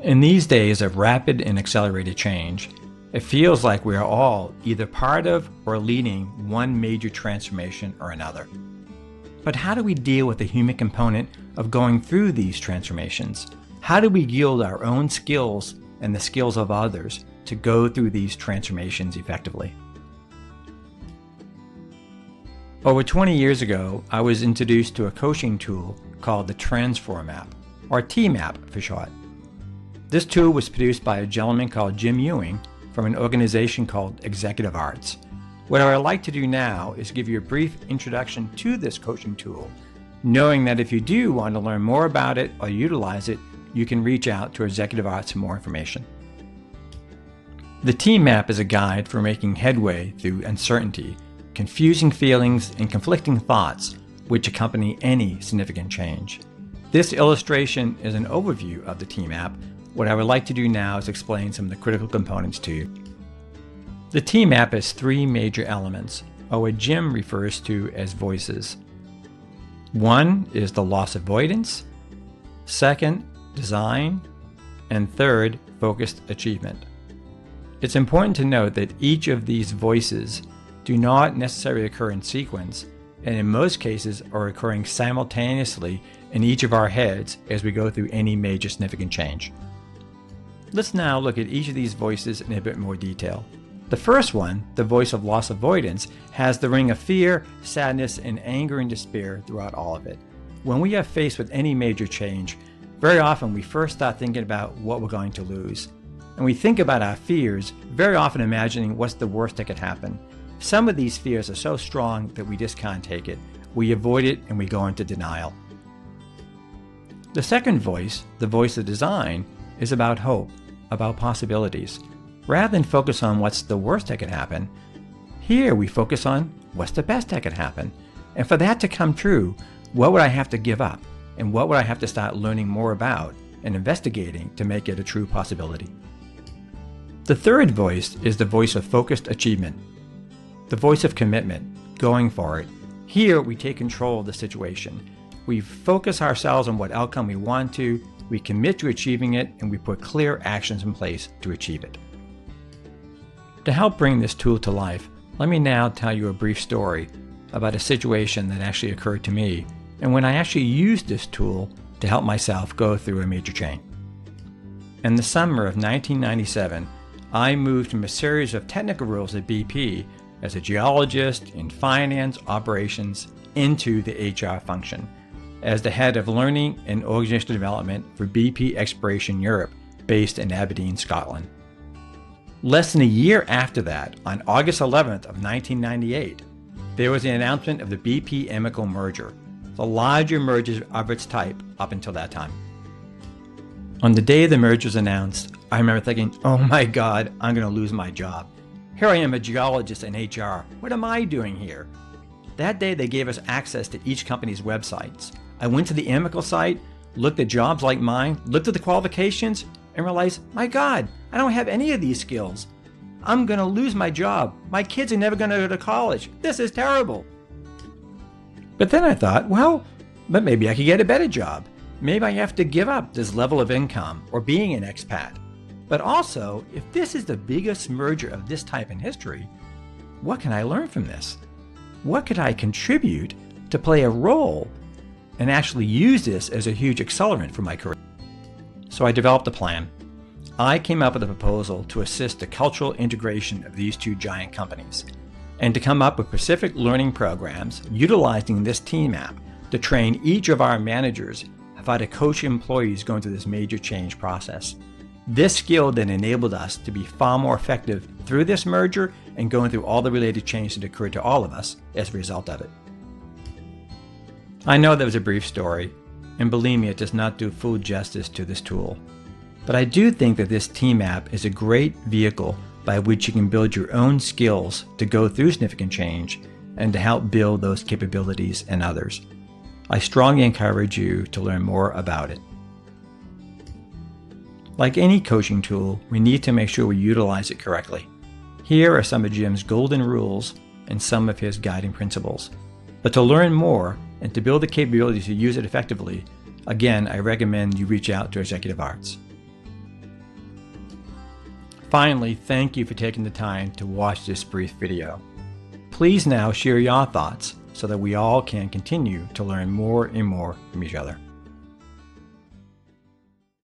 In these days of rapid and accelerated change, it feels like we are all either part of or leading one major transformation or another. But how do we deal with the human component of going through these transformations? How do we yield our own skills and the skills of others to go through these transformations effectively? Over 20 years ago, I was introduced to a coaching tool called the Transform app, or TMAP for short. This tool was produced by a gentleman called Jim Ewing from an organization called Executive Arts. What I would like to do now is give you a brief introduction to this coaching tool, knowing that if you do want to learn more about it or utilize it, you can reach out to Executive Arts for more information. The TMAP is a guide for making headway through uncertainty, confusing feelings, and conflicting thoughts which accompany any significant change. This illustration is an overview of the TMAP. What I would like to do now is explain some of the critical components to you. The TMAP has three major elements, or what Jim refers to as voices. One is the loss avoidance, second, design, and third, focused achievement. It's important to note that each of these voices do not necessarily occur in sequence, and in most cases are occurring simultaneously in each of our heads as we go through any major significant change. Let's now look at each of these voices in a bit more detail. The first one, the voice of loss avoidance, has the ring of fear, sadness, and anger and despair throughout all of it. When we are faced with any major change, very often we first start thinking about what we're going to lose. And we think about our fears, very often imagining what's the worst that could happen. Some of these fears are so strong that we just can't take it. We avoid it and we go into denial. The second voice, the voice of design, is about hope, about possibilities. Rather than focus on what's the worst that could happen, here we focus on what's the best that could happen. And for that to come true, what would I have to give up? And what would I have to start learning more about and investigating to make it a true possibility? The third voice is the voice of focused achievement, the voice of commitment, going for it. Here we take control of the situation. We focus ourselves on what outcome we want to, we commit to achieving it, and we put clear actions in place to achieve it. To help bring this tool to life, let me now tell you a brief story about a situation that actually occurred to me and when I actually used this tool to help myself go through a major change. In the summer of 1997, I moved from a series of technical roles at BP as a geologist in finance operations into the HR function as the head of learning and organizational development for BP Exploration Europe, based in Aberdeen, Scotland. Less than a year after that, on August 11th of 1998, there was the announcement of the BP Amoco merger, the larger merger of its type up until that time. On the day the merger was announced, I remember thinking, oh my God, I'm going to lose my job. Here I am, a geologist in HR. What am I doing here? That day they gave us access to each company's websites. I went to the Amoco site, looked at jobs like mine, looked at the qualifications, and realized, my God, I don't have any of these skills. I'm going to lose my job. My kids are never going to go to college. This is terrible. But then I thought, well, but maybe I could get a better job. Maybe I have to give up this level of income or being an expat. But also, if this is the biggest merger of this type in history, what can I learn from this? What could I contribute to play a role and actually use this as a huge accelerant for my career? So I developed a plan. I came up with a proposal to assist the cultural integration of these two giant companies and to come up with specific learning programs utilizing this TMAP to train each of our managers of how to coach employees going through this major change process. This skill then enabled us to be far more effective through this merger and going through all the related changes that occurred to all of us as a result of it. I know that was a brief story, and believe me, it does not do full justice to this tool. But I do think that this TMAP is a great vehicle by which you can build your own skills to go through significant change and to help build those capabilities in others. I strongly encourage you to learn more about it. Like any coaching tool, we need to make sure we utilize it correctly. Here are some of Jim's golden rules and some of his guiding principles. But to learn more and to build the capabilities to use it effectively, again, I recommend you reach out to Executive Arts. Finally, thank you for taking the time to watch this brief video. Please now share your thoughts so that we all can continue to learn more and more from each other.